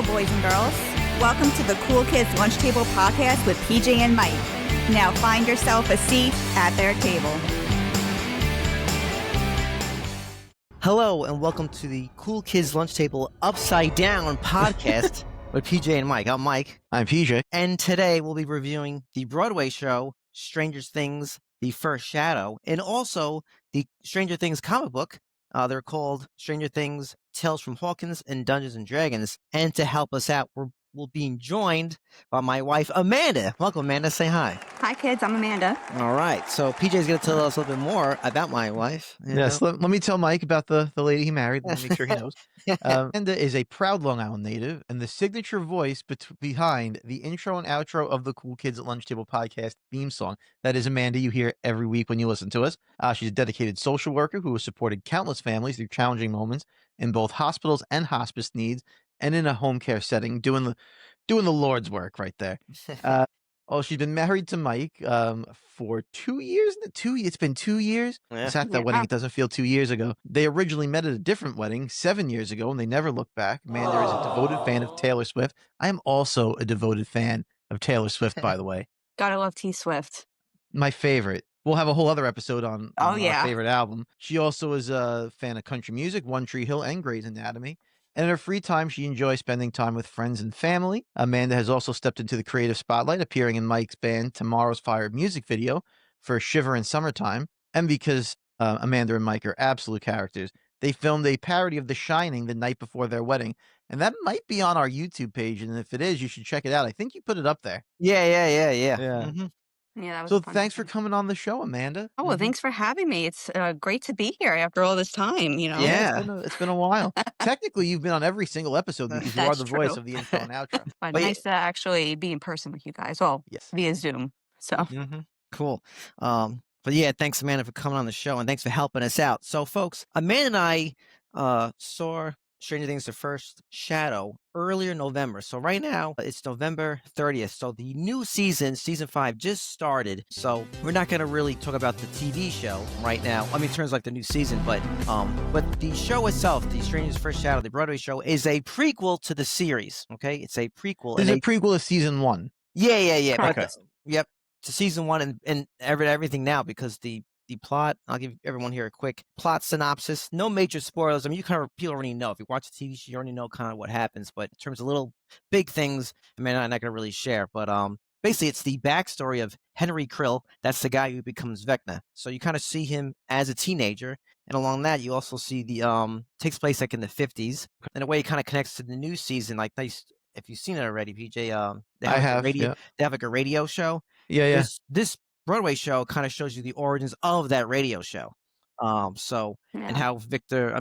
Hello, boys and girls. Welcome to the Cool Kids Lunch Table Podcast with PJ and Mike. Now find yourself a seat at their table. Hello, and welcome to the Cool Kids Lunch Table Upside Down podcast with PJ and Mike. I'm Mike. I'm PJ. And today we'll be reviewing the Broadway show, Stranger Things, The First Shadow, and also the Stranger Things comic book. They're called Stranger Things, Tales from Hawkins and Dungeons and Dragons. And to help us out, we're being joined by my wife, Amanda. Welcome, Amanda. Say hi. Hi, kids. I'm Amanda. All right. So PJ's going to tell us a little bit more about my wife. Yes, let me tell Mike about the lady he married. Let me make sure he knows. Amanda is a proud Long Island native and the signature voice behind the intro and outro of the Cool Kids at Lunch Table podcast theme song. That is Amanda you hear every week when you listen to us. She's a dedicated social worker who has supported countless families through challenging moments in both hospitals and hospice needs and in a home care setting, doing the Lord's work right there. She's been married to Mike for 2 years. It's been 2 years. Yeah. It's at that wedding. It doesn't feel 2 years ago. They originally met at a different wedding 7 years ago, and they never looked back. Amanda is a devoted fan of Taylor Swift. I am also a devoted fan of Taylor Swift, by the way. Gotta love T Swift. My favorite. We'll have a whole other episode on our yeah. favorite album. She also is a fan of country music, One Tree Hill, and Grey's Anatomy. And in her free time, she enjoys spending time with friends and family. Amanda has also stepped into the creative spotlight, appearing in Mike's band Tomorrow's Fire music video for Shiver in Summertime. And because Amanda and Mike are absolute characters, they filmed a parody of The Shining the night before their wedding. And that might be on our YouTube page. And if it is, you should check it out. I think you put it up there. Yeah. Yeah. Yeah, that was So fun. thanks for coming on the show, Amanda. Oh, well, thanks for having me. It's great to be here after all this time, you know. Yeah. It's been a while. Technically, you've been on every single episode because you are That's the voice true. of the intro and outro. But But nice to actually be in person with you guys. Well, Yes. via Zoom. So Cool. But yeah, thanks, Amanda, for coming on the show, and thanks for helping us out. So, folks, Amanda and I saw Stranger Things: The First Shadow earlier in November. So right now it's November 30th. So the new season 5, just started. So we're not going to really talk about the TV show right now. I mean, in terms of like the new season, but the show itself, the Stranger Things: First Shadow, the Broadway show, is a prequel to the series. Okay, it's a prequel. It's a prequel of season 1. Yeah. Correct. But, yep, to season 1 and everything now, because the plot, I'll give everyone here a quick plot synopsis. No major spoilers. I mean, people already know. If you watch the TV show, you already know kind of what happens. But in terms of little big things, I mean, I'm not going to really share. But basically, it's the backstory of Henry Krill. That's the guy who becomes Vecna. So you kind of see him as a teenager. And along that, you also see the takes place like in the 50s. In a way, it kind of connects to the new season. Like, nice. If you've seen it already, PJ, they have like a radio show. Yeah. This Broadway show kind of shows you the origins of that radio show. And how Victor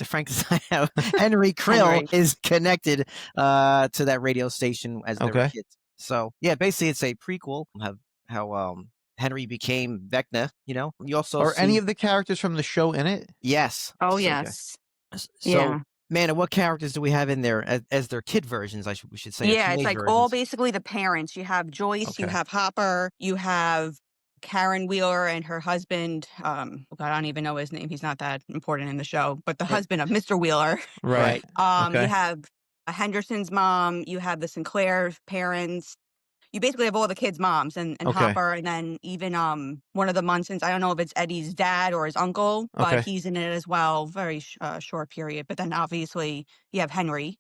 Frankenstein, how Henry Krill is connected to that radio station as they were kids. So yeah, basically it's a prequel of how Henry became Vecna. You know, you also Are any of the characters from the show in it? Yes. Oh, So, yes. So, Yeah. Amanda, what characters do we have in there as their kid versions? We should say. Yeah, it's like all versions. basically the parents. You have Joyce, you Okay. have Hopper, you have Karen Wheeler and her husband. Oh God, I don't even know his name. He's not that important in the show, but the husband of Mr. Wheeler. Right. You have Henderson's mom, you have the Sinclair parents. You basically have all the kids' moms and Hopper, and then even one of the Munsons. I don't know if it's Eddie's dad or his uncle, but he's in it as well. Very short period. But then obviously you have Henry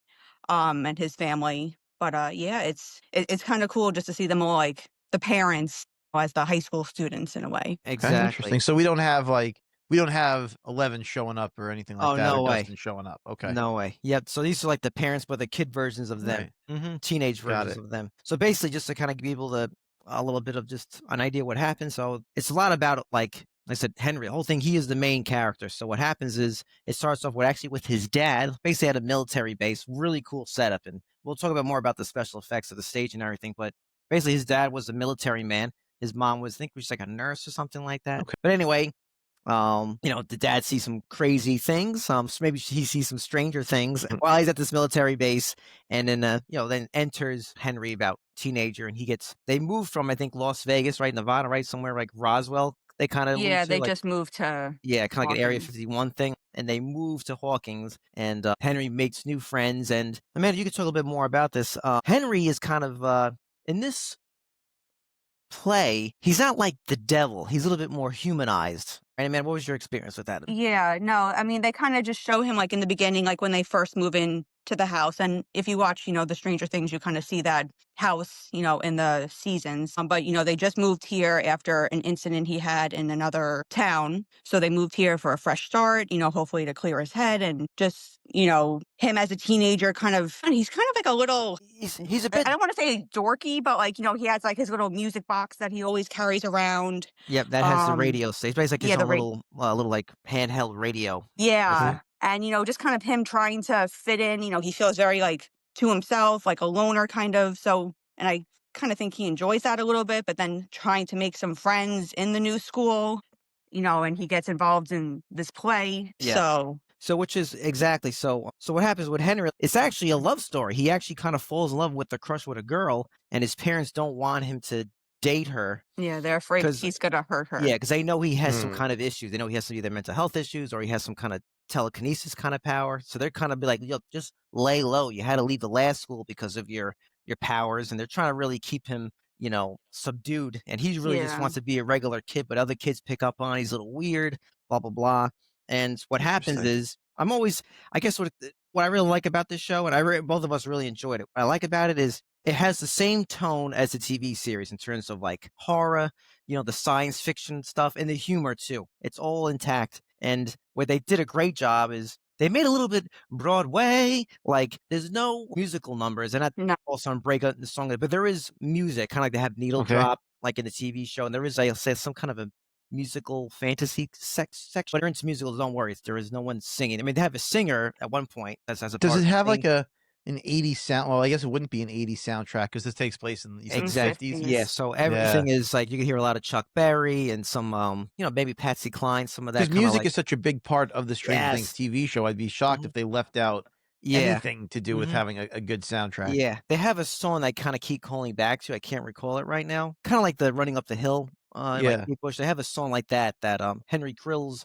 and his family. But yeah, it's kind of cool just to see them all, like the parents as the high school students in a way. Exactly. Interesting. So we don't have 11 showing up or anything like that. No or way. Dustin showing up. Okay. No way. Yep. So these are like the parents, but the kid versions of them, teenage Got versions it. of them. So basically, just to kind of give people a little bit of just an idea what happened. So it's a lot about, like I said, Henry. The whole thing. He is the main character. So what happens is it starts off with his dad. Basically, at a military base. Really cool setup, and we'll talk about more about the special effects of the stage and everything. But basically, his dad was a military man. His mom was, I think, was like a nurse or something like that. Okay. But anyway, the dad sees some crazy things. So maybe he sees some stranger things while he's at this military base, and then then enters Henry, about teenager, and they move from, I think, Las Vegas, right, Nevada, right, somewhere like Roswell, They kind of moved Yeah, to they like just moved to yeah, kind of like an Area Hawkins. 51 thing, and they moved to Hawkins, and Henry makes new friends. And Amanda, you could talk a little bit more about this. Henry is kind of in this play, he's not like the devil. He's a little bit more humanized. Right, man? What was your experience with that? Yeah, no, I mean, they kind of just show him like in the beginning, like when they first move in to the house. And if you watch, the Stranger Things, you kind of see that house, in the seasons. But, they just moved here after an incident he had in another town. So they moved here for a fresh start, hopefully to clear his head and just, him as a teenager he's kind of like a little, He's a I bit. don't want to say dorky, but like, he has like his little music box that he always carries around. Yep, that has the radio station. It's basically like Yeah, his the own little like handheld radio. Okay. Yeah. And, just kind of him trying to fit in, he feels very like to himself, like a loner kind of. So, and I kind of think he enjoys that a little bit, but then trying to make some friends in the new school, and he gets involved in this play. Yeah. So which is exactly so what happens with Henry, it's actually a love story. He actually kind of falls in love with the crush with a girl, and his parents don't want him to date her. Yeah, they're afraid 'Cause he's gonna hurt her. Yeah, because they know he has some Mm. kind of issues. They know he has some either mental health issues or he has some kind of telekinesis kind of power. So they're kind of be like, yo, just lay low. You had to leave the last school because of your powers, and they're trying to really keep him, subdued. And he really just Yeah. wants to be a regular kid, but other kids pick up on he's a little weird, blah blah blah. And what happens Interesting. is I guess what I really like about this show, and both of us really enjoyed it. What I like about it is it has the same tone as the TV series in terms of like horror, the science fiction stuff and the humor too. It's all intact. And where they did a great job is they made a little bit Broadway. Like there's no musical numbers, and No. also on break out the song, but there is music, kind of like they have needle Okay. drop like in the TV show, and there is, I'll say, some kind of a musical fantasy section. But into musicals, don't worry, there is no one singing. I mean, they have a singer at one point that's as a Does part it of the have thing. like an 80s sound? Well, I guess it wouldn't be an 80s soundtrack because this takes place in you said the Exactly. 50s. Yeah. So everything is like you can hear a lot of Chuck Berry and some, maybe Patsy Cline, some of that Because kind of music like is such a big part of the Stranger Things yes. TV show. I'd be shocked Mhm. if they left out Yeah. anything to do with Mhm. having a good soundtrack. Yeah. They have a song I kind of keep calling back to. I can't recall it right now. Kind of like the Running Up the Hill, like Yeah. Kate Bush. They have a song like that Henry Krill's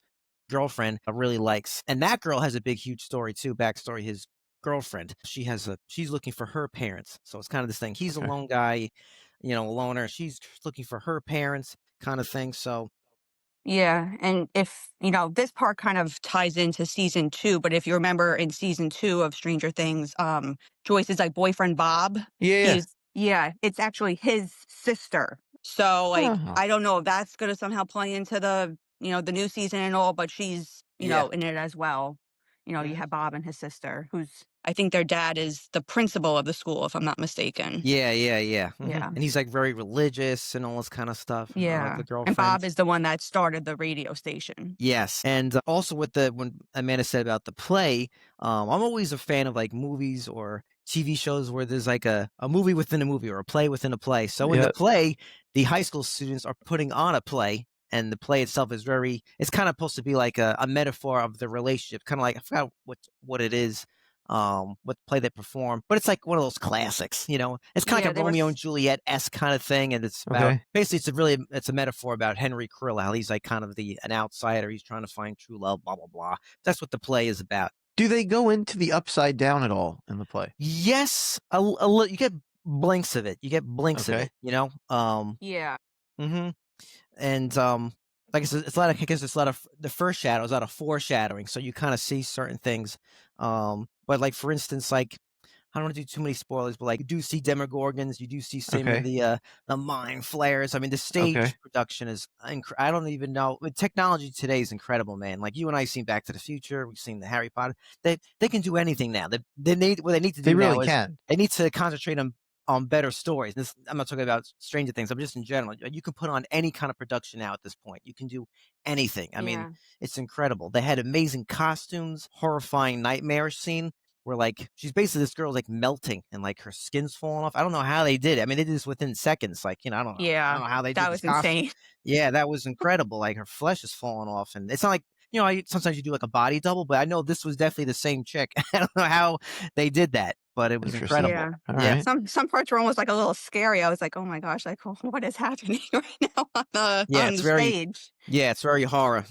girlfriend really likes, and that girl has a big, huge story too. Backstory: his girlfriend, she's looking for her parents. So it's kind of this thing. He's a Okay. lone guy, a loner. She's looking for her parents, kind of thing. So Yeah, and if, this part kind of ties into season 2, but if you remember in season 2 of Stranger Things, Joyce's like boyfriend Bob, Yeah. it's actually his sister. So like, Oh. I don't know if that's gonna somehow play into the new season and all, but she's, yeah. in it as well. You Mhm. have Bob and his sister, who's I think their dad is the principal of the school, if I'm not mistaken. Yeah, yeah. Mhm. Yeah. And he's like very religious and all this kind of stuff. Like Yeah. the And girlfriend. Bob is the one that started the radio station. Yes, and also with when Amanda said about the play, I'm always a fan of like movies or TV shows where there's like a movie within a movie or a play within a play. So in the Yeah. play, the high school students are putting on a play, and the play itself is it's kind of supposed to be like a metaphor of the relationship, kind of like I forgot what it is. What play they perform, but it's like one of those classics, It's kind of Yeah, like they a were Romeo and Juliet-esque kind of thing, and it's about Okay. basically it's a metaphor about Henry Krill, how he's like kind of an outsider, he's trying to find true love, blah blah blah. That's what the play is about. Do they go into the upside down at all in the play? Yes, you get blinks of it. You get blinks of Okay. it, you know. Yeah. Mhm. And like I said, it's a lot of I guess it's a lot of the first shadow is a lot of foreshadowing, so you kind of see certain things. But like for instance, like I don't want to do too many spoilers, but like you do see Demogorgons, you do see some of Okay. the mind flares. I mean, the stage Okay. production is I don't even know. Technology today is incredible, man. Like you and I seen Back to the Future, we've seen the Harry Potter. They can do anything now. They need what they need to They do really now is can. they need to concentrate on better stories. I'm not talking about Stranger Things. I'm just in general. You can put on any kind of production now at this point. You can do anything. I mean, Yeah. it's incredible. They had amazing costumes, horrifying nightmare scene where like she's basically this girl like melting and like her skin's falling off. I don't know how they did it. I mean, they did this within seconds. Like, I don't know. I Yeah. don't know how they That did this was costume. insane. Yeah, that was incredible. Like her flesh is falling off, and it's not like sometimes you do like a body double, but I know this was definitely the same chick. I don't know how they did that. but it was Interesting. incredible. Yeah. All Yeah. right. Some parts were almost like a little scary. I was like, oh my gosh, like what is happening right now Yeah, on it's the very stage? it's very horror.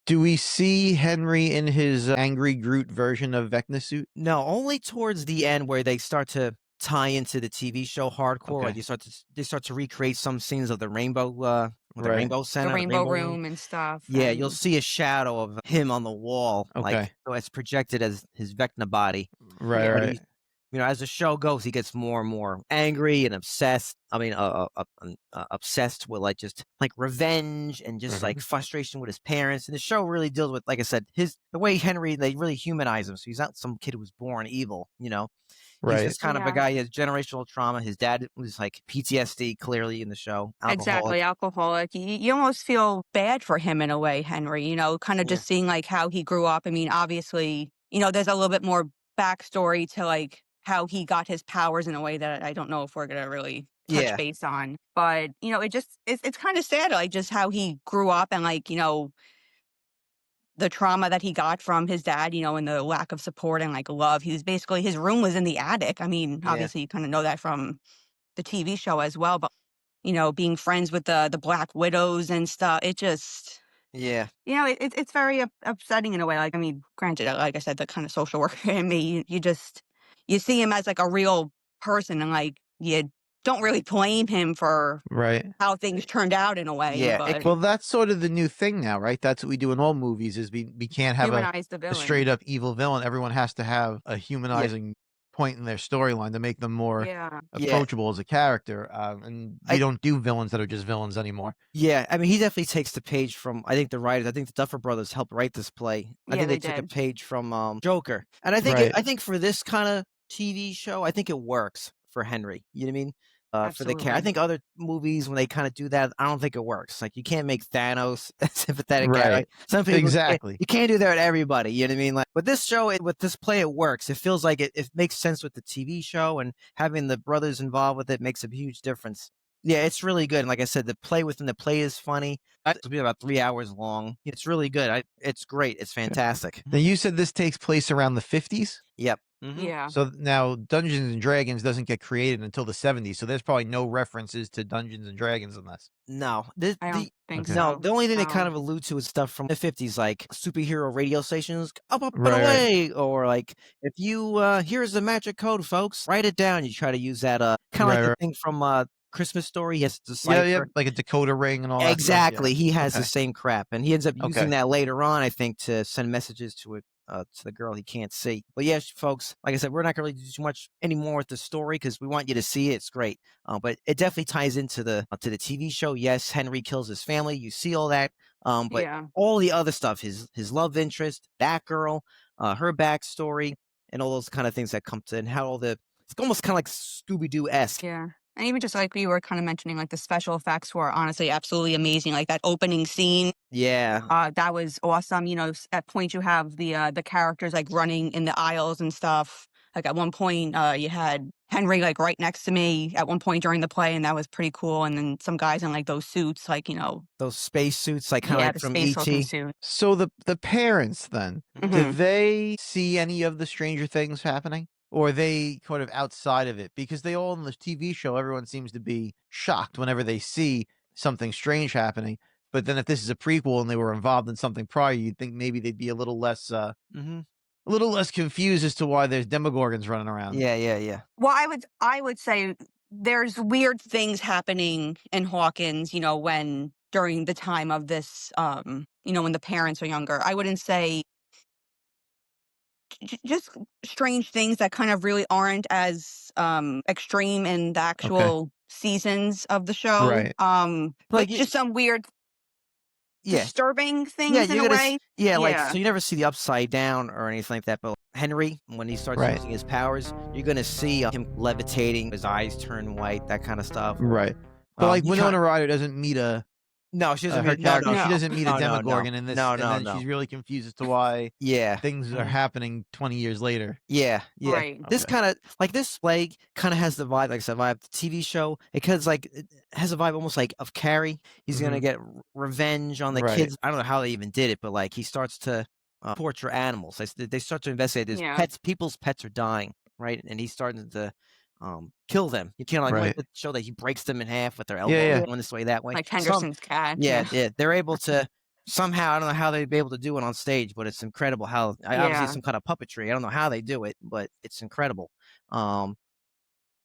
Do we see Henry in his angry Groot version of Vecna suit? No, only towards the end where they start to tie into the TV show Hardcore. Like Okay. they start to recreate some scenes of the Rainbow the Right. Rainbow The Center, the Rainbow Rainbow Room. Room and stuff. Yeah, you'll And see a shadow of him on the wall, like Okay. so it's projected as his Vecna body. Right, Yeah. But right. as the show goes, he gets more and more angry and obsessed. I mean, obsessed with like just like revenge and just like frustration with his parents. And the show really deals with, like I said, the way Henry, they really humanize him. So he's not some kid who was born evil, He's Right. just kind of a Yeah. guy. He has generational trauma. His dad was like PTSD, clearly in the show, exactly, alcoholic. alcoholic. You almost feel bad for him in a way, Henry, kind of Yeah, just seeing like how he grew up. I mean, obviously, there's a little bit more backstory to like how he got his powers in a way that I don't know if we're gonna really touch yeah, base on. But, it's kind of sad, like just how he grew up and like, the trauma that he got from his dad, and the lack of support and like love. He was basically, his room was in the attic. I mean, yeah, obviously you kind of know that from the TV show as well, but being friends with the Black Widows and stuff, it just, yeah, it's very upsetting in a way. Like, I mean, granted, like I said, the kind of social worker in me, you see him as like a real person, and like you don't really blame him for Right. how things turned out in a way, yeah. but Well, that's sort of the new thing now, right? That's what we do in all movies is we can't have humanize the a villain. straight up evil villain. Everyone has to have a humanizing point in their storyline to make them more Yeah. approachable as a character. And we don't do villains that are just villains anymore. Yeah, I mean, he definitely takes the page from, I think the writers, I think the Duffer Brothers helped write this play. I Yeah, think they they took a did. page from Joker. And I think Right. I think for this kind of TV show, I think it works for Henry. You know what I mean? For the character. I Absolutely. think other movies, when they kind of do that, I don't think it works. Like, you can't make Thanos a sympathetic guy. Right. Right? Some people, Exactly. you can't do that with everybody. You know what I mean? Like, with this show, with this play, it works. It feels like it makes sense with the TV show, and having the brothers involved with it makes a huge difference. Yeah, it's really good. And like I said, the play within the play is funny. It'll be about 3 hours long. It's really good. It's great. It's fantastic. Now, you said this takes place around the 50s? Yep. Yeah. So now Dungeons and Dragons doesn't get created until the 70s, so there's probably no references to Dungeons and Dragons in this. No, I don't think Okay. no. so. The only thing they kind No. of allude to is stuff from the 50s, like superhero radio stations, up and Right, right. away, or like if you here's the magic code, folks, write it down. You try to use that kind of like Right, the right. thing from Christmas Story. He has to Yeah, decipher. like a decoder ring and all that stuff. Exactly. He has Okay. the same crap, and he ends up using Okay. that later on, I think, to send messages to the girl he can't see. But yes, folks, like I said, we're not going to really do too much anymore with the story because we want you to see it. It's great, but it definitely ties into the TV show. Yes, Henry kills his family. You see all that, but Yeah. all the other stuff, his love interest, that girl, her backstory, and all those kind of things that come to, and how it's almost kind of like Scooby-Doo-esque. Yeah. And even just like we were kind of mentioning, like the special effects were honestly absolutely amazing. Like that opening scene, Yeah. that was awesome. At points you have the characters like running in the aisles and stuff. Like at one point, you had Henry like right next to me at one point during the play, and that was pretty cool. And then some guys in like those suits, like Those space suits, like kind of like the from space looking E.T. suit. So the parents then, do Mhm. they see any of the Stranger Things happening? Or are they kind of outside of it? Because they all in the TV show, everyone seems to be shocked whenever they see something strange happening. But then if this is a prequel and they were involved in something prior, you'd think maybe they'd be a little less confused as to why there's Demogorgons running around. Yeah. Well, I would say there's weird things happening in Hawkins, when during the time of this, when the parents are younger. I wouldn't say just strange things that kind of really aren't as extreme in the actual seasons of the show. Right. But Like, just some weird yeah. disturbing things Yeah, in you're a gonna way. like, Yeah. so you never see the upside down or anything like that, but Henry, when he starts Right. using his powers, you're gonna see him levitating, his eyes turn white, that kind of stuff. Right. But like you Winona Ryder doesn't meet No, she doesn't her meet no, character. no, She No. doesn't meet no, a no, Demogorgon in this, no, and then no. she's really confused as to why Yeah. things are happening 20 years later. Yeah. Right. This Okay. kind of like this play kind of has the vibe, like I said, vibe the TV show. It has a vibe almost like of Carrie. He's gonna get revenge on the Right. kids. I don't know how they even did it, but like he starts to torture animals. They start to investigate. There's Yeah. pets. People's pets are dying. right? And he's starting to kill them. You can't like Right. the show that he breaks them in half with their elbows Yeah. going this way, that way. Like Henderson's cat. Yeah, they're able to somehow. I don't know how they'd be able to do it on stage, but it's incredible how. Obviously, it's some kind of puppetry. I don't know how they do it, but it's incredible.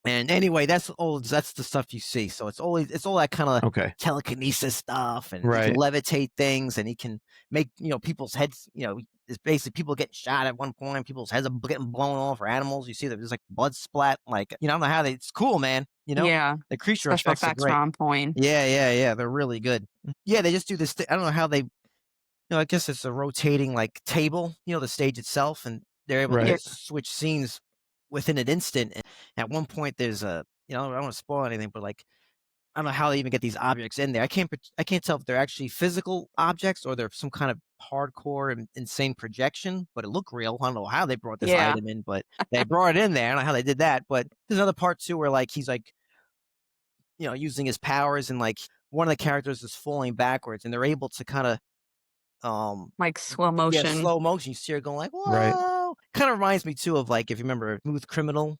And anyway, that's the stuff you see. So it's all that kind of Okay. telekinesis stuff, and he Right. can levitate things, and he can make people's heads. It's basically people getting shot at one point, people's heads are getting blown off, or animals. You see that there's like blood splat. Like I don't know how it's cool, man. Yeah. The creature Special effects are effects great. are on point. Yeah, they're really good. Yeah, they just do this. I don't know how they. I guess it's a rotating like table. The stage itself, and they're able to Right. switch scenes within an instant. And at one point, there's a I don't want to spoil anything, but like I don't know how they even get these objects in there. I can't tell if they're actually physical objects or they're some kind of hardcore and insane projection, but it looked real. I don't know how they brought this Yeah. item in, but they brought it in there. I don't know how they did that, but there's another part too where like he's like using his powers, and like one of the characters is falling backwards, and they're able to kind of Like slow motion. Yeah, slow motion. You see her going like, whoa. Right. Kind of reminds me too of like, if you remember Smooth Criminal,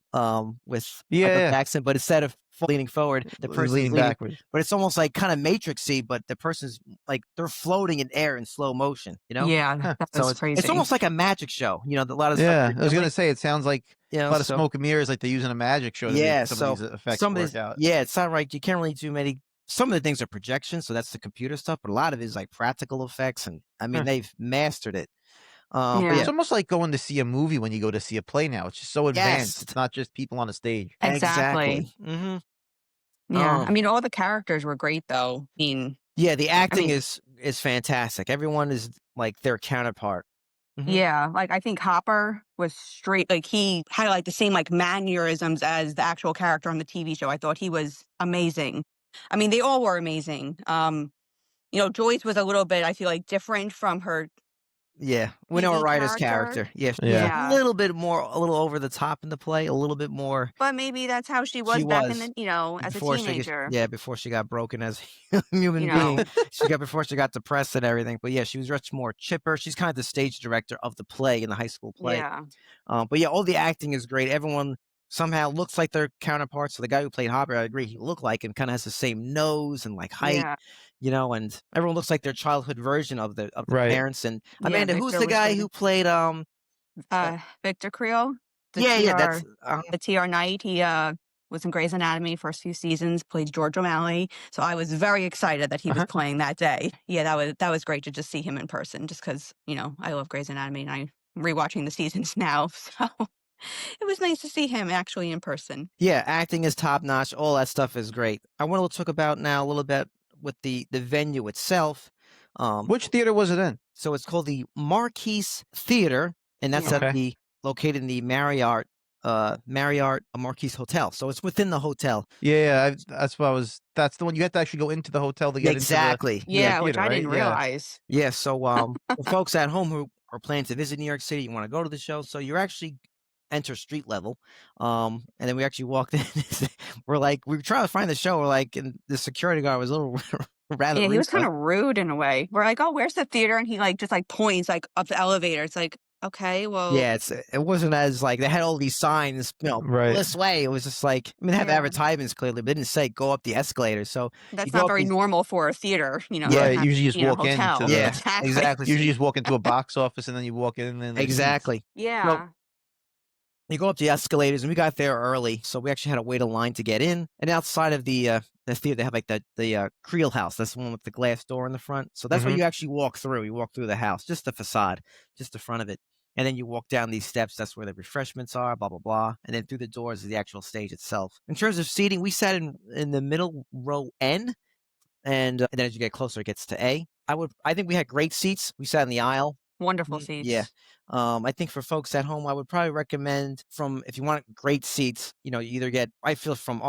with Yeah, Michael yeah. Jackson, but instead of leaning forward, the person's leaning backwards. but it's almost like kind of Matrixy, but the person's like they're floating in air in slow motion, Yeah, Huh. that So was it's crazy. almost like a magic show, a lot of Yeah, stuff. I was gonna say it sounds like a lot of so smoke and mirrors, like they use in a magic show to Yeah, make some so of these effects some of work these, out. it's not right. You can't really do many. Some of the things are projections, so that's the computer stuff, but a lot of it is like practical effects, and I mean Huh. they've mastered it. But Yeah. yeah, It's almost like going to see a movie when you go to see a play now. It's just so advanced. Yes. It's not just people on a stage. Exactly. Mm-hmm. Yeah. I mean, all the characters were great, though. I mean, Yeah, the acting mean- is fantastic. Everyone is like their counterpart. Mhm. yeah. Like, I think Hopper was straight. Like, he had like the same like mannerisms as the actual character on the TV show. I thought he was amazing. I mean, they all were amazing. Joyce was a little bit, I feel like, different from her. Yeah, Winona TV Ryder's character? character. Yeah, she's Yeah. a little bit more, a little over the top in the play, a little bit more. But maybe that's how she was She back was, in the, as a before teenager. before she got broken as a human You being. know. Before she got depressed and everything. But yeah, she was much more chipper. She's kind of the stage director of the play, in the high school play. Yeah. But yeah, all the acting is great. Everyone somehow looks like their counterparts. So the guy who played Hopper, I agree, he looked like him, kind of has the same nose and like height, Yeah. and everyone looks like their childhood version of the Right. parents. And Yeah, Amanda, who's Victor the was guy good. who played Victor Creel. that's The TR Knight. He was in Grey's Anatomy first few seasons, played George O'Malley. So I was very excited that he was playing that day. Yeah, that was great to just see him in person, just because, I love Grey's Anatomy and I'm rewatching the seasons now. So it was nice to see him actually in person. Yeah, acting is top notch. All that stuff is great. I want to talk about now a little bit with the venue itself. Which theater was it in? So it's called the Marquise Theater, and that's Okay. located in the Marriott Marquise Hotel. So it's within the hotel. Yeah, that's the one you have to actually go into the hotel to get Exactly. into the Yeah, which theater, I right? didn't Yeah. realize. Yeah. So for folks at home who are planning to visit New York City, you want to go to the show. So you're actually enter street level. And then we actually walked in. we were trying to find the show. We're like, and the security guard was a little rather. Yeah, he was rude, kind of rude in a way. We're like, oh, where's the theater? And he just points up the elevator. It's like, okay, well. Yeah, it wasn't as like they had all these signs, Right. this way. It was just like, I mean, they have Yeah. advertisements clearly, but they didn't say go up the escalator. So That's you go not up very these- normal for a theater, Yeah. Right, usually you just walk hotel. into the- Yeah, Exactly. exactly. Usually you just walk into a box office and then you walk in and then there's seats. Exactly. Yeah. You go up the escalators, and we got there early, so we actually had to wait a line to get in. And outside of the theater, they have like the Creel house. That's the one with the glass door in the front. So that's where you actually walk through. You walk through the house, just the facade, just the front of it. And then you walk down these steps. That's where the refreshments are, blah, blah, blah. And then through the doors is the actual stage itself. In terms of seating, we sat in the middle row N. And then as you get closer, it gets to A. I think we had great seats. We sat in the aisle. Wonderful seats. Yeah. I think for folks at home, I would probably recommend if you want great seats, you either get, I feel from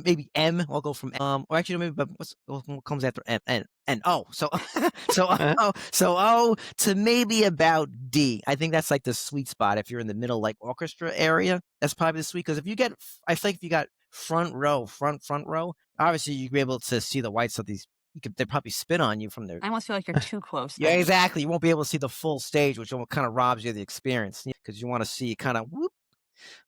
maybe M, I'll go from or actually maybe, but what comes after M and O. So O to maybe about D. I think that's like the sweet spot. If you're in the middle, like orchestra area, that's probably the sweet. Because I think if you got front row, obviously you'd be able to see the whites of these. They probably spit on you from their. I almost feel like you're too close. Yeah, then. exactly. You won't be able to see the full stage, which kind of robs you of the experience because you want to see kind of whoop.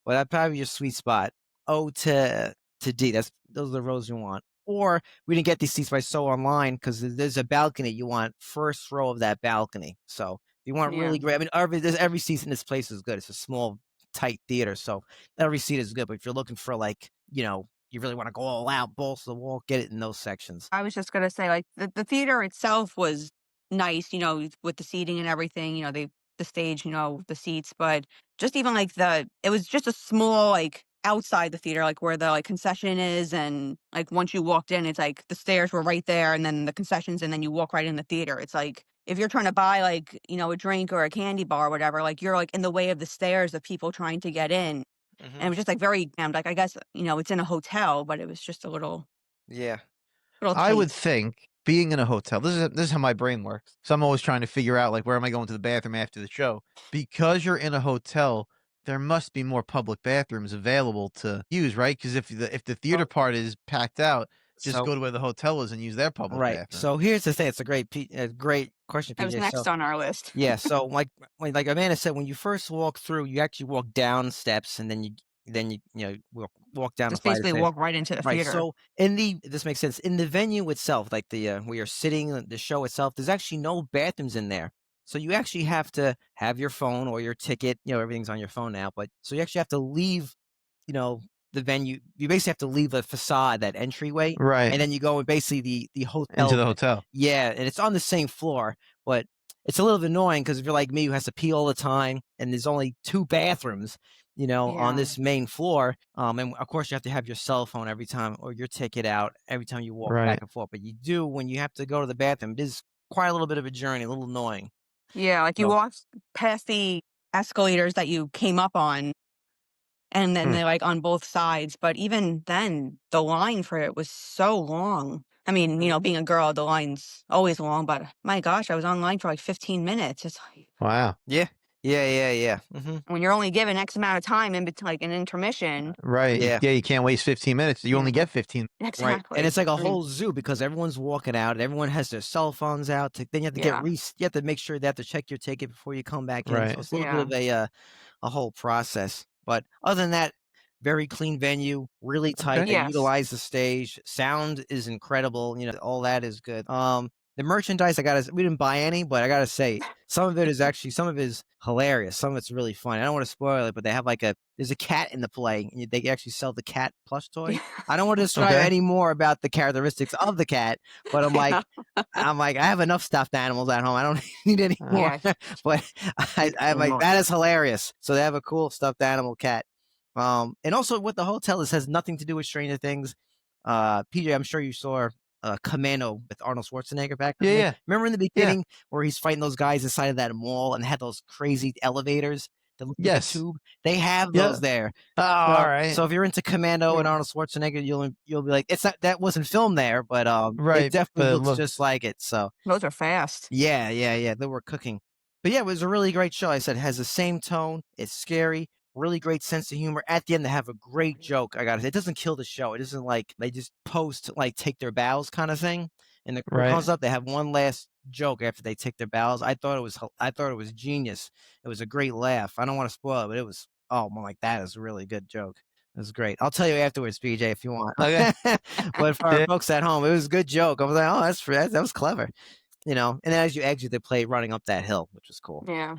Well, that'd probably be your sweet spot. O to D. Those are the rows you want. Or we didn't get these seats by so online because there's a balcony. You want first row of that balcony. So if you want really great, I mean, every seat in this place is good. It's a small, tight theater, so every seat is good. But if you're looking for like, you really want to go all out, balls to the wall, get it in those sections. I was just gonna say, like, the theater itself was nice, with the seating and everything, the stage, the seats, but just even like it was just a small, like, outside the theater, like where the like concession is, and like once you walked in, it's like the stairs were right there, and then the concessions, and then you walk right in the theater. It's like if you're trying to buy like, a drink or a candy bar or whatever, like you're like in the way of the stairs of people trying to get in. And it was just like very, like, I guess, it's in a hotel, but it was just a little Yeah. I would tight. think being in a hotel, this is how my brain works. So I'm always trying to figure out like where am I going to the bathroom after the show? Because you're in a hotel, there must be more public bathrooms available to use, right? Because if the theater part is packed out, just go to where the hotel is and use their public Right. bathroom. So here's the thing. It's a great question, That was PJ. next on our list. Yeah. So like Amanda said, when you first walk through, you actually walk down steps, and then you walk down Just the flight of basically stairs. walk right into the Right. theater. So this makes sense. In the venue itself, like the where you're sitting, the show itself, there's actually no bathrooms in there. So you actually have to have your phone or your ticket. Everything's on your phone now, but so you actually have to leave, the venue. You basically have to leave the facade, that entryway, Right. and then you go in basically the hotel. Into the hotel. Yeah, and it's on the same floor, but it's a little bit annoying because if you're like me who has to pee all the time, and there's only 2 bathrooms, on Yeah. this main floor, and of course you have to have your cell phone every time or your ticket out every time you walk back Right. and forth. But you do when you have to go to the bathroom. It is quite a little bit of a journey, a little annoying. Yeah, like you So walk past the escalators that you came up on, and then they're like on both sides. But even then, the line for it was so long. I mean, being a girl, the line's always long, but my gosh, I was online for like 15 minutes. It's like Wow. yeah. when you're only given X amount of time in between, like an intermission. Right. Yeah. You can't waste 15 minutes. You only get 15. Right. Exactly. And it's like a I mean, whole zoo because everyone's walking out and everyone has their cell phones out. Then you have to Yeah. you have to make sure they have to check your ticket before you come back in. Right. So it's a little bit of a whole process. But other than that, very clean venue, really tight. Okay. They Yes. utilize the stage. Sound is incredible. All that is good. The merchandise, we didn't buy any, but I gotta say, some of it is hilarious. Some of it's really fun. I don't want to spoil it, but they have there's a cat in the play, and they actually sell the cat plush toy. I don't want to describe Okay. any more about the characteristics of the cat, but I'm like, Yeah. I have enough stuffed animals at home. I don't need any more. Yeah. But I'm like, that is hilarious. So they have a cool stuffed animal cat. And also with the hotel, this has nothing to do with Stranger Things. PJ, I'm sure you saw Commando with Arnold Schwarzenegger back in the day. Yeah. Remember in the beginning where he's fighting those guys inside of that mall and had those crazy elevators that look like a Yes. tube? They have those there. Oh, all right. So if you're into Commando and Yeah. Arnold Schwarzenegger, you'll be like, that wasn't filmed there, but Right, it definitely but it looks looks- just like it. So Those are fast. yeah, they were cooking. But yeah, it was a really great show. I said it has the same tone. It's scary, really great sense of humor. At the end, they have a great joke. I gotta say, it doesn't kill the show. It isn't like they just take their bows kind of thing. And the crew Right. comes up, they have one last joke after they take their bows. I thought it was genius. It was a great laugh. I don't want to spoil it, but it was I'm like, that is a really good joke. It was great. I'll tell you afterwards, PJ, if you want. Okay. But for our Yeah. folks at home, it was a good joke. I was like, oh, that was clever. And then as you exit, they play running up that hill, which was cool. Yeah.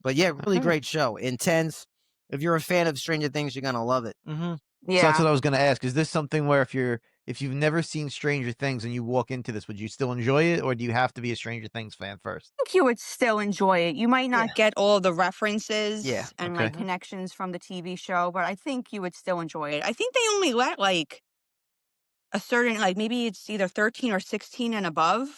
But yeah, really Okay. great show. Intense. If you're a fan of Stranger Things, you're gonna love it. So Yeah. that's what I was going to ask. Is this something where if you've never seen Stranger Things and you walk into this, would you still enjoy it, or do you have to be a Stranger Things fan first? I think you would still enjoy it. You might not get all the references and Okay. like connections from the TV show, but I think you would still enjoy it. I think they only let like a certain, like maybe it's either 13 or 16 and above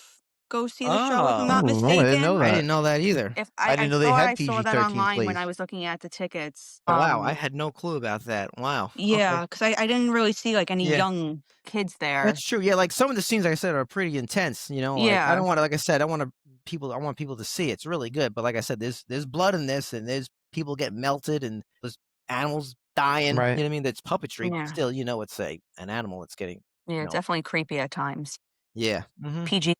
go see the show, if I'm not Oh, I mistaken. didn't know I that. didn't know that either. If I didn't know they thought had I saw that PG-13 online when plays. I was looking at the tickets. Oh, wow, I had no clue about that. Wow. Yeah, Okay. because I didn't really see like any Yeah. young kids there. That's true. Yeah, like some of the scenes, like I said, are pretty intense. Like, I Yeah. don't want to, like I said, I want people to see it. It's really good. But like I said, there's blood in this, and there's people getting melted, and there's animals dying. Right. You know what I mean? That's puppetry. Yeah. But still, it's an animal that's getting. Yeah, definitely creepy at times. Yeah. PG.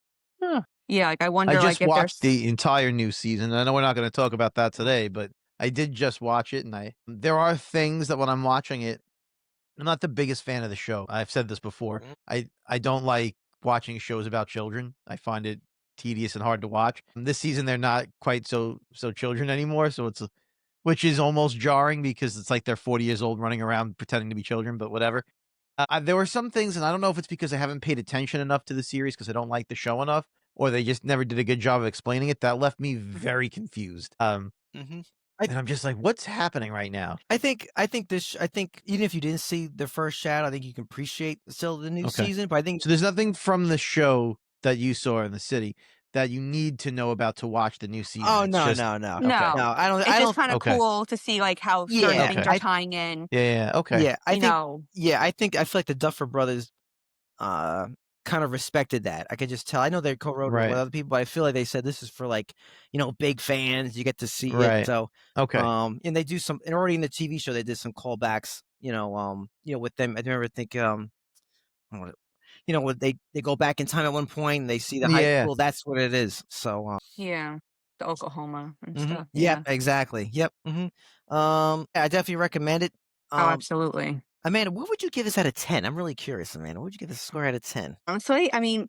Huh. Yeah, like I I wonder, just like if watched there's the entire new season. I know we're not going to talk about that today, but I did just watch it, and there are things that when I'm watching it, I'm not the biggest fan of the show. I've said this before. Mhm. I don't like watching shows about children. I find it tedious and hard to watch. This season, they're not quite so children anymore, so which is almost jarring because it's like they're 40 years old running around pretending to be children, but whatever. There were some things, and I don't know if it's because I haven't paid attention enough to the series because I don't like the show enough, or they just never did a good job of explaining it. That left me very confused. Mhm. And I'm just like, what's happening right now? I think even if you didn't see the first Shadow, I think you can appreciate still the new Okay. season. But I think So there's nothing from the show that you saw in the city that you need to know about to watch the new season. oh It's no just no no okay. No. no I It's just don't kind of Okay. cool to see like how certain yeah things Okay. are I tying in. Yeah. Okay. yeah I You think know. I feel like the Duffer Brothers uh kind of respected that. I could just tell. I know they co-wrote it with Right. other people, but I feel like they said this is for like, big fans. You get to see it. Right. So Okay. and they do some and already in the TV show they did some callbacks, with them. I remember think what- when they go back in time at one point and they see the high Yeah. school, that's what it is. So Yeah. The Oklahoma and mhm. stuff. Yep, Yeah. exactly. Yep. I definitely recommend it. Oh, absolutely. Amanda, what would you give this out of 10? I'm really curious, Amanda. What would you give this a score out of 10? Honestly, I mean,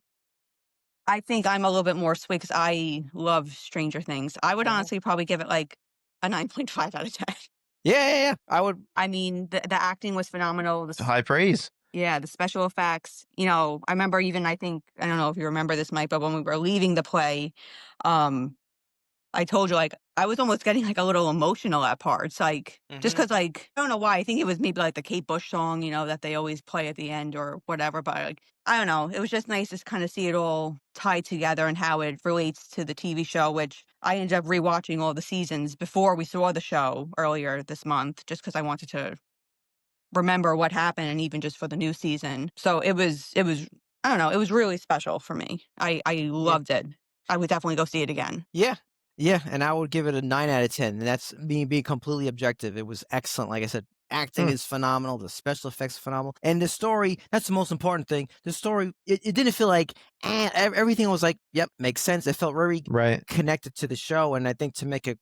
I think I'm a little bit more sweet because I love Stranger Things. I would Mhm. honestly probably give it like a 9.5 out of 10. Yeah. I would. I mean, the acting was phenomenal. It's high praise. Yeah, the special effects. I remember even I think I don't know if you remember this, Mike, but when we were leaving the play, um, I told you, like, I was almost getting, like, a little emotional at parts, like, just Mhm. because like, I don't know why, I think it was maybe, like, the Kate Bush song, that they always play at the end or whatever, but, like, I don't know, it was just nice to kinda see it all tied together and how it relates to the TV show, which I ended up rewatching all the seasons before we saw the show earlier this month just because I wanted to remember what happened and even just for the new season. So it was I don't know, it was really special for me. I Yeah. loved it. I would definitely go see it again. Yeah. Yeah, and I would give it a 9 out of 10, and that's me being completely objective. It was excellent. Like I said, acting Hmm. is phenomenal, the special effects are phenomenal, and the story, that's the most important thing. The story, it didn't feel like, everything was like, "Yep, makes sense." It felt very Right. connected to the show, and I think to make a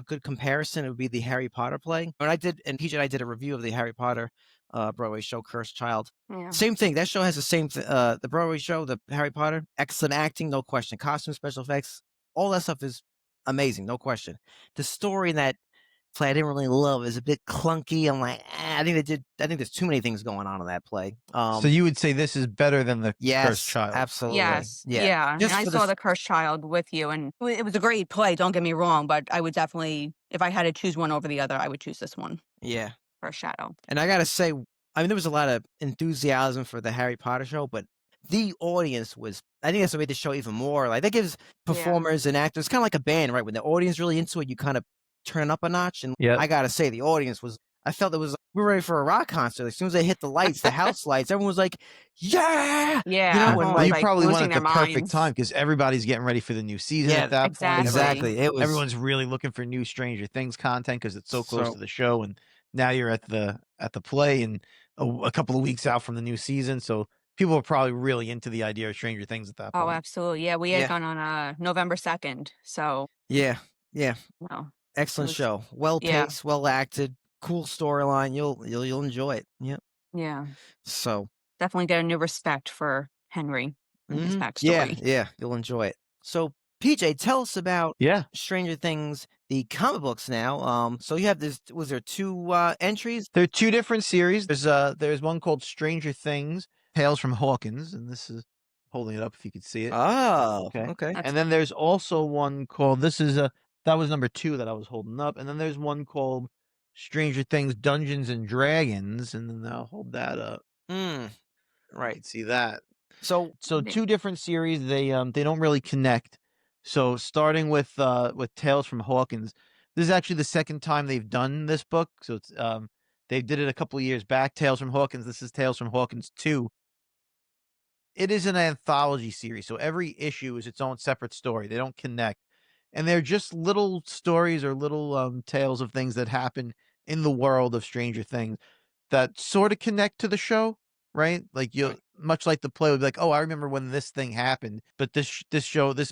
good comparison, it would be the Harry Potter play. And PJ and I did a review of the Harry Potter, Broadway show, Cursed Child. Yeah. Same thing, that show has the same the Broadway show, the Harry Potter, excellent acting, no question. Costume, special effects, all that stuff is amazing, no question. The story in that play I didn't really love. Is a bit clunky. I'm like, I think there's too many things going on in that play. So you would say this is better than the Cursed Yes, Child? absolutely. Yes. Yeah. Yeah. And Just I for saw this The Cursed Child with you and it was a great play, don't get me wrong, but I would definitely if I had to choose one over the other, I would choose this one yeah. for Shadow. And I gotta say, I mean, there was a lot of enthusiasm for the Harry Potter show, but the audience was. I think that's what made the show even more. Like that gives Yeah. performers and actors kind of like a band, right? When the audience really into it, you kind of turn up a notch. And Yep. I gotta say, the audience was. I felt it was. We were ready for a rock concert. As soon as they hit the lights, the house lights, everyone was like, "Yeah!" Yeah. And Well, you Like probably went losing at their the perfect time minds. because everybody's getting ready for the new season Yeah, at that point. Exactly. exactly. It was Everyone's really looking for new Stranger Things content because it's so close so. to the show, and now you're at the play and a couple of weeks out from the new season, so people are probably really into the idea of Stranger Things at that Oh, point. absolutely. Yeah, we had Yeah, gone on November 2nd. So, yeah. no, it Excellent was show. Well yeah. paced, well acted, cool storyline. You'll enjoy it. Yep. Yeah. So. Definitely get a new respect for Henry and his Yeah, backstory. yeah, you'll enjoy it. So, PJ, tell us about Yeah. Stranger Things, the comic books now. So you have this. Was there two entries? There are 2 different series. There's one called Stranger Things: Tales from Hawkins, and this is holding it up if you could see it. Oh, Okay. okay. That's And then there's also one called that was number 2 that I was holding up, and then there's one called Stranger Things: Dungeons& and Dragons, and then I'll hold that up. Mm, You right. can see that. So, So the 2 different series, they don't really connect. So starting with Tales from Hawkins, this is actually the second time they've done this book. So they did it a couple of years back, Tales from Hawkins. This is Tales from Hawkins 2. It is an anthology series, so every issue is its own separate story. They don't connect. And they're just little stories or little tales of things that happen in the world of Stranger Things that sort of connect to the show, right? Like you right. much like the play would be like, "Oh, I remember when this thing happened," but this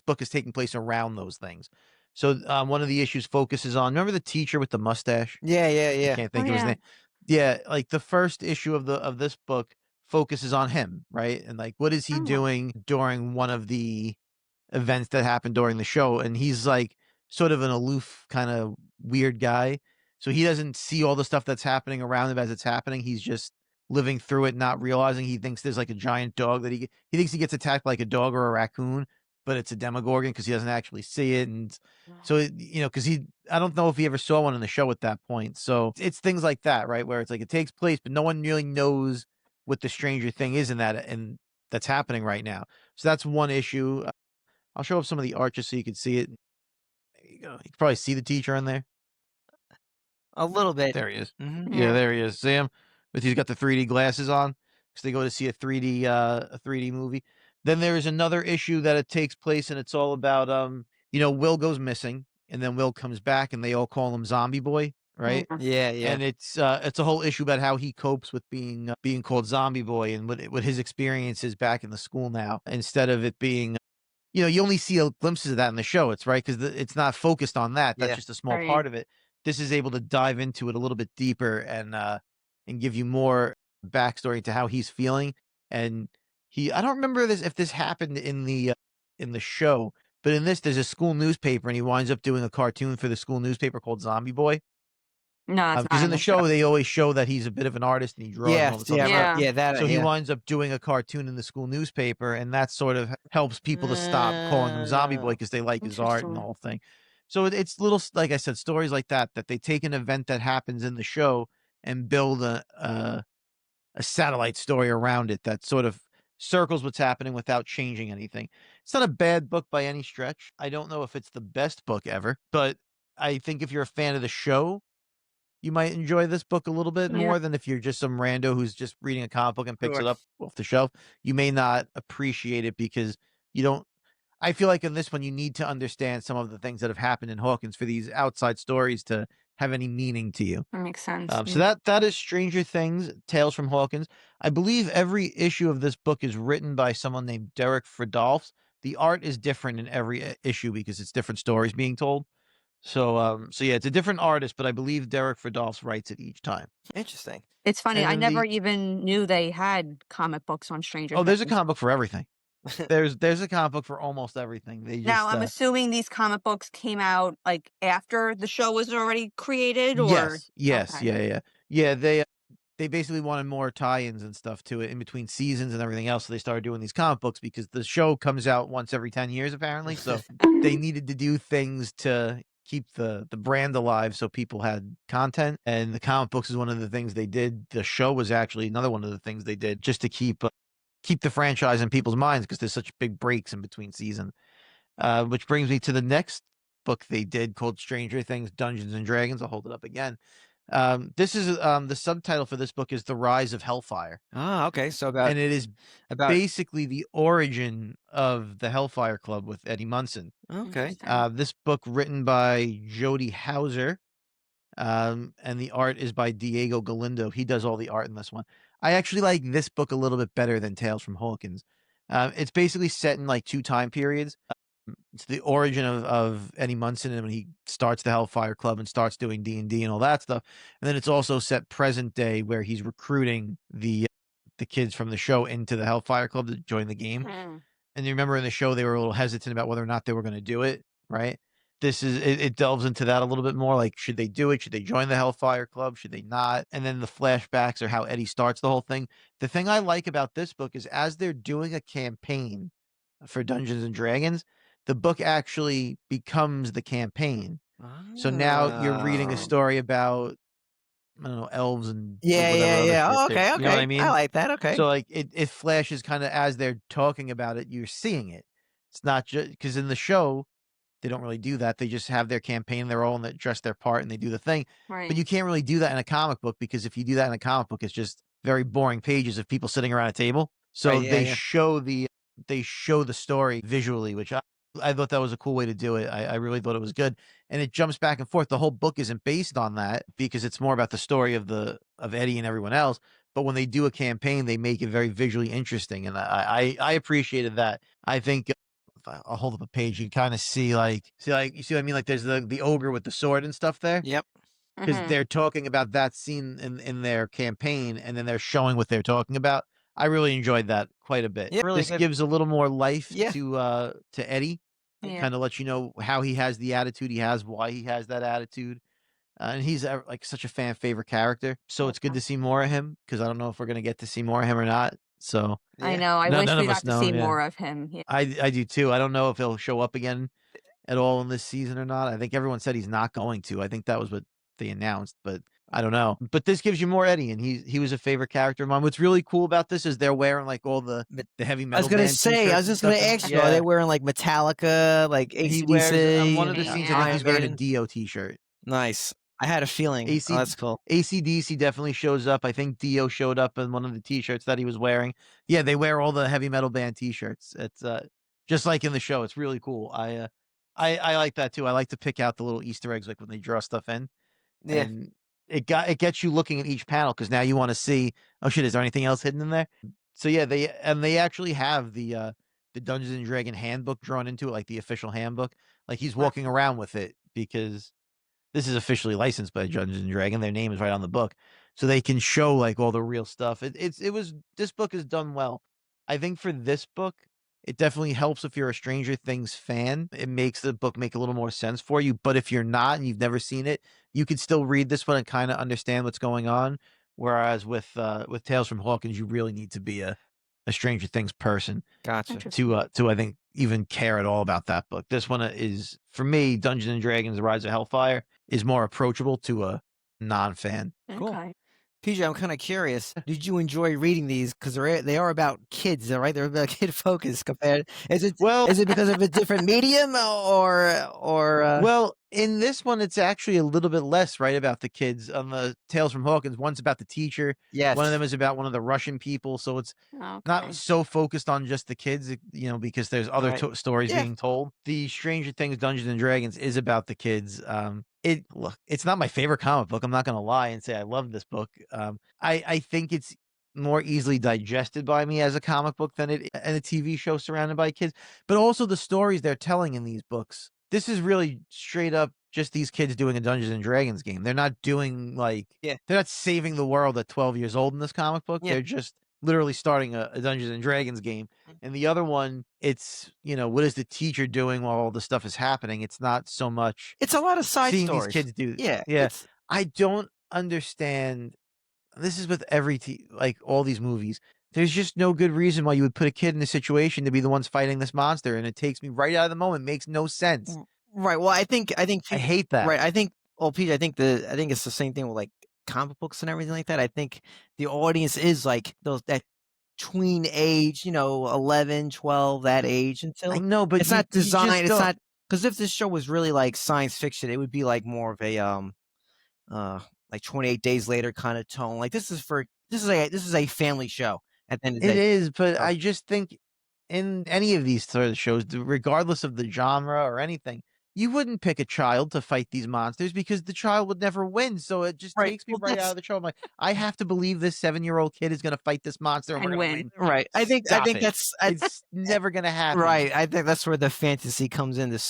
book is taking place around those things. So one of the issues focuses on, remember the teacher with the mustache? Yeah, yeah, I yeah. can't think of his name. Yeah, like the first issue of this book focuses on him, right? And like what is he doing during one of the events that happened during the show? And he's like sort of an aloof kind of weird guy. So he doesn't see all the stuff that's happening around him as it's happening. He's just living through it, not realizing he thinks there's like a giant dog that he thinks he gets attacked like a dog or a raccoon, but it's a demogorgon because he doesn't actually see it. And so because I don't know if he ever saw one in the show at that point. So it's things like that, right? Where it's like it takes place, but no one really knows what the stranger thing is in that, and that's happening right now. So that's one issue. I'll show up some of the art just so you can see it. There you go. You can probably see the teacher in there. A little bit. There he is. Mhm. Yeah, there he is. See him? But he's got the 3D glasses on because they go to see a 3D movie. Then there is another issue that it takes place, and it's all about Will goes missing, and then Will comes back, and they all call him Zombie Boy, right? Yeah, yeah. And it's a whole issue about how he copes with being called Zombie Boy and what his experiences back in the school now, instead of it being you only see glimpses of that in the show. It's right because it's not focused on that. That's Yeah. just a small part of it. This is able to dive into it a little bit deeper and give you more backstory to how he's feeling. And I don't remember if this happened in the show, but in this there's a school newspaper and he winds up doing a cartoon for the school newspaper called Zombie Boy. No, that's Because not in the show they always show that he's a bit of an artist and he draws and all this other stuff. right. Yeah, that. So he yeah. winds up doing a cartoon in the school newspaper, and that sort of helps people to stop calling him Zombie Boy because they like his art and the whole thing. So it's little, like I said, stories like that they take an event that happens in the show and build a satellite story around it that sort of circles what's happening without changing anything. It's not a bad book by any stretch. I don't know if it's the best book ever, but I think if you're a fan of the show, you might enjoy this book a little bit more than if you're just some rando who's just reading a comic book and picks it up off the shelf. You may not appreciate it because you don't. I feel like in this one, you need to understand some of the things that have happened in Hawkins for these outside stories to have any meaning to you. That makes sense. So that is Stranger Things, Tales from Hawkins. I believe every issue of this book is written by someone named Derek Fridolfs. The art is different in every issue because it's different stories being told. So yeah, it's a different artist, but I believe Derek Fridolfs writes it each time. Interesting. It's funny. And I then never even knew they had comic books on Stranger Oh, there's a Things. comic book for everything. There's a comic book for almost everything. They just Now, I'm assuming these comic books came out like after the show was already created, or yes, Okay. yeah. They basically wanted more tie-ins and stuff to it in between seasons and everything else. So they started doing these comic books because the show comes out once every 10 years apparently. So they needed to do things to keep the brand alive so people had content. And the comic books is one of the things they did. The show was actually another one of the things they did just to keep the franchise in people's minds because there's such big breaks in between seasons. Which brings me to the next book they did called Stranger Things, Dungeons and Dragons. I'll hold it up again. This is the subtitle for this book is The Rise of Hellfire. Ah, okay. So And it is about basically the origin of the Hellfire Club with Eddie Munson. okay. This book written by Jody Hauser. And the art is by Diego Galindo. He does all the art in this one. I actually like this book a little bit better than Tales from Hawkins. It's basically set in like two time periods. It's the origin of Eddie Munson and when he starts the Hellfire Club and starts doing D&D and all that stuff. And then it's also set present day where he's recruiting the kids from the show into the Hellfire Club to join the game. And you remember in the show they were a little hesitant about whether or not they were going to do it, right? It delves into that a little bit more. Like, should they do it? Should they join the Hellfire Club? Should they not? And then the flashbacks are how Eddie starts the whole thing. The thing I like about this book is as they're doing a campaign for Dungeons and Dragons, the book actually becomes the campaign. So now you're reading a story about, I don't know, elves and Yeah. Oh, okay. You know what I mean? I like that. Okay. So like it flashes kind of as they're talking about it, you're seeing it. It's not just because in the show they don't really do that. They just have their campaign, they're all in that dress their part and they do the thing. Right. But you can't really do that in a comic book because if you do that in a comic book, it's just very boring pages of people sitting around a table. So Right, yeah, they show the story visually, which I thought that was a cool way to do it. I really thought it was good. And it jumps back and forth. The whole book isn't based on that because it's more about the story of Eddie and everyone else. But when they do a campaign, they make it very visually interesting. And I appreciated that. I think I'll hold up a page. You kind of see you see what I mean? Like there's the ogre with the sword and stuff there. Yep. Because they're talking about that scene in their campaign, and then they're showing what they're talking about. I really enjoyed that quite a bit. Yeah, really This good. gives a little more life Yeah. to Eddie, and Yeah. kind of lets you know how he has the attitude he has, why he has that attitude. And he's like such a fan favorite character, so it's good to see more of him. Because I don't know if we're gonna get to see more of him or not. So I Yeah. know. I none wish of we us got to know. see Yeah, more of him. Yeah. I do too. I don't know if he'll show up again at all in this season or not. I think everyone said he's not going to. I think that was what they announced, but I don't know. But this gives you more Eddie, and he was a favorite character of mine. What's really cool about this is they're wearing like all the heavy metal. I was gonna band say, I was t-shirts and just gonna stuff, and- ask you, are they wearing like Metallica, like He wears on one of the AC/DC, scenes. Yeah. I think he's wearing a Iron Maiden? Dio t-shirt. Nice. I had a feeling. AC Oh, that's cool. AC/DC definitely shows up. I think Dio showed up in one of the t-shirts that he was wearing. Yeah, they wear all the heavy metal band t-shirts. It's just like in the show. It's really cool. I like that too. I like to pick out the little Easter eggs like when they draw stuff in. Yeah. And it gets you looking at each panel because now you want to see, oh shit, is there anything else hidden in there? So yeah, they actually have the Dungeons and Dragon handbook drawn into it, like the official handbook. Like he's walking around with it because this is officially licensed by Dungeons and Dragon. Their name is right on the book, so they can show like all the real stuff. This book is done well. I think for this book, it definitely helps if you're a Stranger Things fan. It makes the book make a little more sense for you. But if you're not and you've never seen it, you could still read this one and kind of understand what's going on. Whereas with Tales from Hawkins, you really need to be a Stranger Things person Gotcha. Interesting. to I think even care at all about that book. This one is for me, Dungeons and Dragons: The Rise of Hellfire is more approachable to a non-fan. Cool. Okay. PJ, I'm kind of curious. Did you enjoy reading these? Because they are about kids, right? They're about kid focused. Compared, is it because of a different medium or? Well, in this one, it's actually a little bit less right about the kids. On the Tales from Hawkins, one's about the teacher. Yes. One of them is about one of the Russian people. So it's Okay. not so focused on just the kids, because there's other Right. stories Yeah. being told. The Stranger Things Dungeons and Dragons is about the kids. It's not my favorite comic book. I'm not gonna lie and say I love this book. I think it's more easily digested by me as a comic book than it and a TV show surrounded by kids. But also the stories they're telling in these books. This is really straight up just these kids doing a Dungeons and Dragons game. They're not doing they're not saving the world at 12 years old in this comic book. Yeah. They're just literally starting a Dungeons and Dragons game. And the other one, it's, what is the teacher doing while all this stuff is happening? It's not so much It's a lot of side seeing stories. these kids do. Yeah. Yeah. I don't understand. This is with every all these movies. There's just no good reason why you would put a kid in a situation to be the ones fighting this monster, and it takes me right out of the moment. It makes no sense. Right. Well, I think I hate that. Right. I think. Well, Pete, I think it's the same thing with like comic books and everything like that. I think the audience is like that tween age, 11, 12, that age until I know, but it's not designed. It's not because if this show was really like science fiction, it would be like more of a like 28 Days Later kind of tone. Like this is a family show at the end of the day. It is, but I just think in any of these sort of shows, regardless of the genre or anything, you wouldn't pick a child to fight these monsters because the child would never win. So it just Right. takes me Well, right out of the show. I'm like, I have to believe this 7-year-old kid is going to fight this monster and we're And going to win. win. Right. I think It's never going to happen. right. I think that's where the fantasy comes in, the And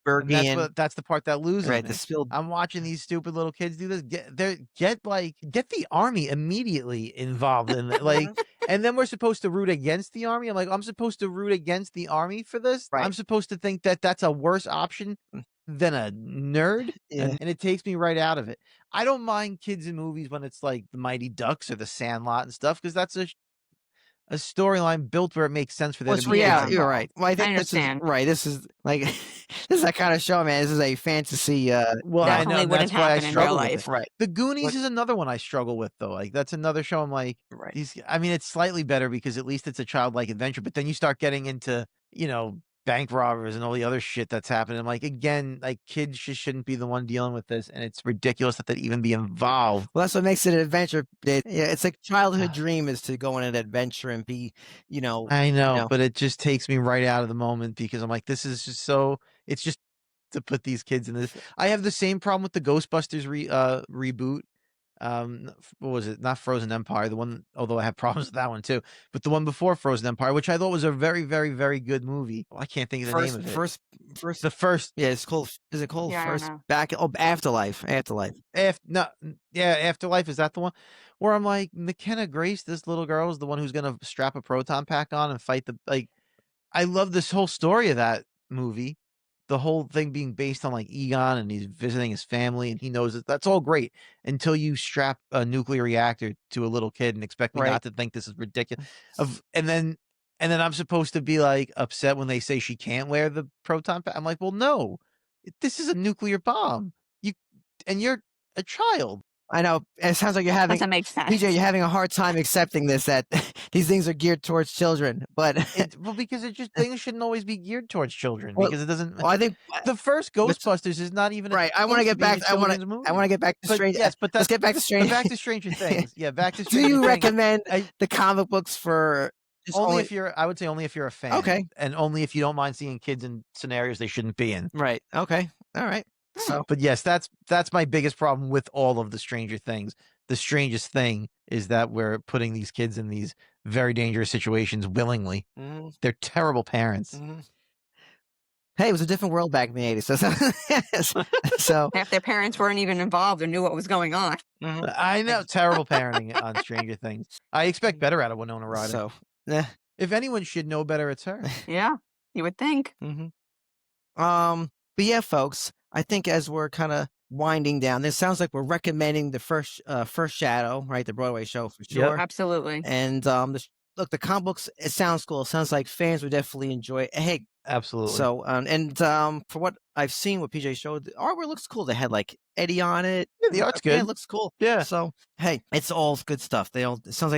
Spielbergian. that's the part that loses Right. me. The I'm watching these stupid little kids do this. Get the army immediately involved in it. And then we're supposed to root against the army. I'm like, I'm supposed to root against the army for this. Right. I'm supposed to think that that's a worse option than a nerd. Yeah. And it takes me right out of it. I don't mind kids in movies when it's like the Mighty Ducks or the Sandlot and stuff because that's a storyline built where it makes sense for there Well, to it's be kids reality. You're involved. right. Well, I think this is understand. right. This is like this is that kind of show, man. This is a fantasy. Well, I Definitely know wouldn't that's why I happen in struggle real with life. it. Right. The Goonies What- is another one I struggle with, though. Like that's another show. I'm like, Right. it's slightly better because at least it's a childlike adventure. But then you start getting into, bank robbers and all the other shit that's happening. I'm like, again, like kids just shouldn't be the one dealing with this, and it's ridiculous that they'd even be involved. Well, that's what makes it an adventure. It's like childhood dream is to go on an adventure and be, I know, but it just takes me right out of the moment because I'm like, this is just so. It's just to put these kids in this. I have the same problem with the Ghostbusters reboot. What was it? Not Frozen Empire. The one, although I have problems with that one too, but the one before Frozen Empire, which I thought was a very, very, very good movie. Well, I can't think of the name of it. The first. Yeah, it's called. Is it called Yeah, First I don't know. Back? Oh, Afterlife. Afterlife. Afterlife. Is that the one where I'm like, McKenna Grace, this little girl, is the one who's gonna strap a proton pack on and fight the like. I love this whole story of that movie. The whole thing being based on like Egon and he's visiting his family and he knows that that's all great until you strap a nuclear reactor to a little kid and expect me not to think this is ridiculous. And then I'm supposed to be like upset when they say she can't wear the proton pack. I'm like, well, no, this is a nuclear bomb. You're a child. I know. It sounds like you're having. Doesn't make sense. PJ, you're having a hard time accepting this, that these things are geared towards children. But because things shouldn't always be geared towards children because it doesn't. Well, I think the first Ghostbusters is not even right. I want to get back. I want to get back to Stranger. Yes, but let's get back to Stranger. Back to Stranger Things. Yeah, back to Stranger Do you Things. recommend the comic books for? Only if you're. I would say only if you're a fan. Okay. And only if you don't mind seeing kids in scenarios they shouldn't be in. Right. Okay. All right. So, but yes, that's my biggest problem with all of the Stranger Things. The strangest thing is that we're putting these kids in these very dangerous situations willingly. Mm-hmm. They're terrible parents. Mm-hmm. Hey, it was a different world back in the 80s. So half their parents weren't even involved or knew what was going on. Mm-hmm. I know. Terrible parenting on Stranger Things. I expect better out of Winona Ryder. So, if anyone should know better, it's her. Yeah, you would think. Mm-hmm. But yeah, folks, I think as we're kind of winding down, this sounds like we're recommending the first Shadow, right? The Broadway show for sure. Yep, absolutely. And look, the comic books, it sounds cool. It sounds like fans would definitely enjoy it. Hey, absolutely. So, for what I've seen, what PJ showed, the artwork looks cool. They had like Eddie on it. Yeah, the art's good. Yeah, it looks cool. Yeah. So, hey, it's all good stuff. It sounds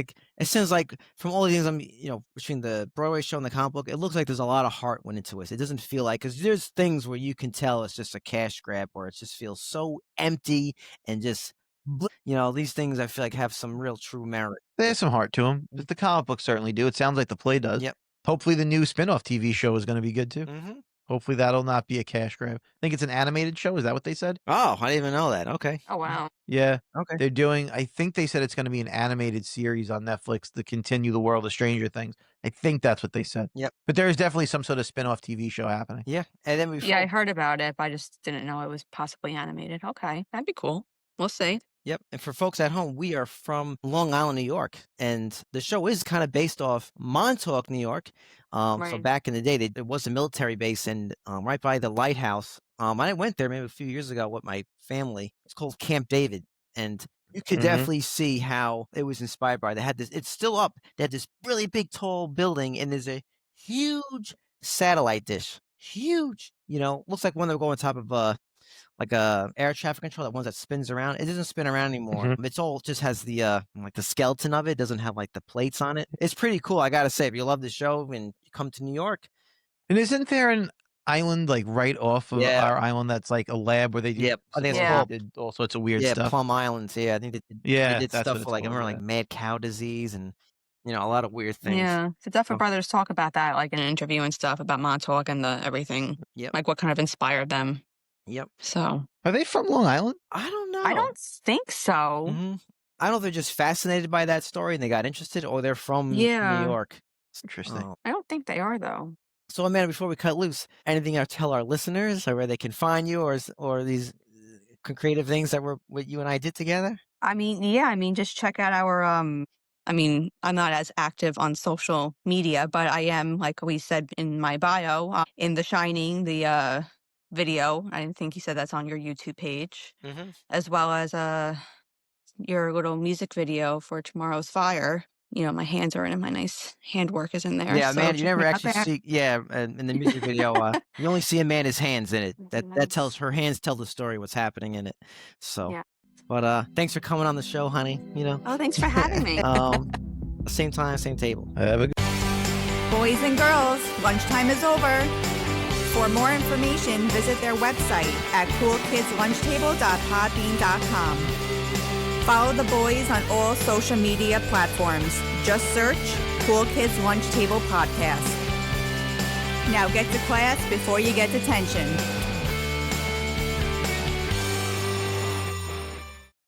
like from all the things between the Broadway show and the comic book, it looks like there's a lot of heart went into it. It doesn't feel like, because there's things where you can tell it's just a cash grab, or it just feels so empty and just, these things I feel like have some real true merit. There's some heart to them. The comic books certainly do. It sounds like the play does. Yep. Hopefully the new spin-off TV show is going to be good too. Mm-hmm. Hopefully that'll not be a cash grab. I think it's an animated show. Is that what they said? Oh, I didn't even know that. Okay. Oh, wow. Yeah. Okay. I think they said it's going to be an animated series on Netflix to continue the world of Stranger Things. I think that's what they said. Yep. But there is definitely some sort of spin-off TV show happening. Yeah. And then I heard about it, but I just didn't know it was possibly animated. Okay. That'd be cool. We'll see. Yep. And for folks at home, we are from Long Island, New York. And the show is kind of based off Montauk, New York. Right. So back in the day, there was a military base and right by the lighthouse. I went there maybe a few years ago with my family. It's called Camp David. And you could definitely see how it was inspired by. They had this, it's still up. They had this really big, tall building, and there's a huge satellite dish. Huge. Looks like one that would go on top of like a air traffic control, that one that spins around. It doesn't spin around anymore. Mm-hmm. It's all just has the like the skeleton of it. It doesn't have like the plates on it. It's pretty cool. I gotta say, if you love the show and you come to New York. And isn't there an island like right off of our island that's like a lab where they do I think did all sorts of weird stuff. Yeah, Plum Islands. Yeah, I think they did stuff for like, I remember like mad cow disease and a lot of weird things. Yeah, the Duffer Brothers talk about that like in an interview and stuff about Montauk and the everything. Yep. Like what kind of inspired them. Yep. So are they from Long Island? I don't know. I don't think so. Mm-hmm. I don't know if they're just fascinated by that story and they got interested, or they're from New York. It's interesting. I don't think they are though. So Amanda, before we cut loose, anything to tell our listeners or where they can find you, or these creative things that what you and I did together? Just check out our I'm not as active on social media, but I am, like we said in my bio, in The Shining, the video. I think you said that's on your YouTube page, as well as your little music video for Tomorrow's Fire. My hands are in it. My nice handwork is in there. Yeah, so man, you never actually see. Yeah, in the music video, you only see Amanda's hands in it. That tells her hands tell the story, what's happening in it. So, yeah. But thanks for coming on the show, honey. Oh, thanks for having me. Same time, same table. Boys and girls, lunchtime is over. For more information, visit their website at coolkidslunchtable.podbean.com. Follow the boys on all social media platforms. Just search Cool Kids Lunch Table Podcast. Now get to class before you get detention.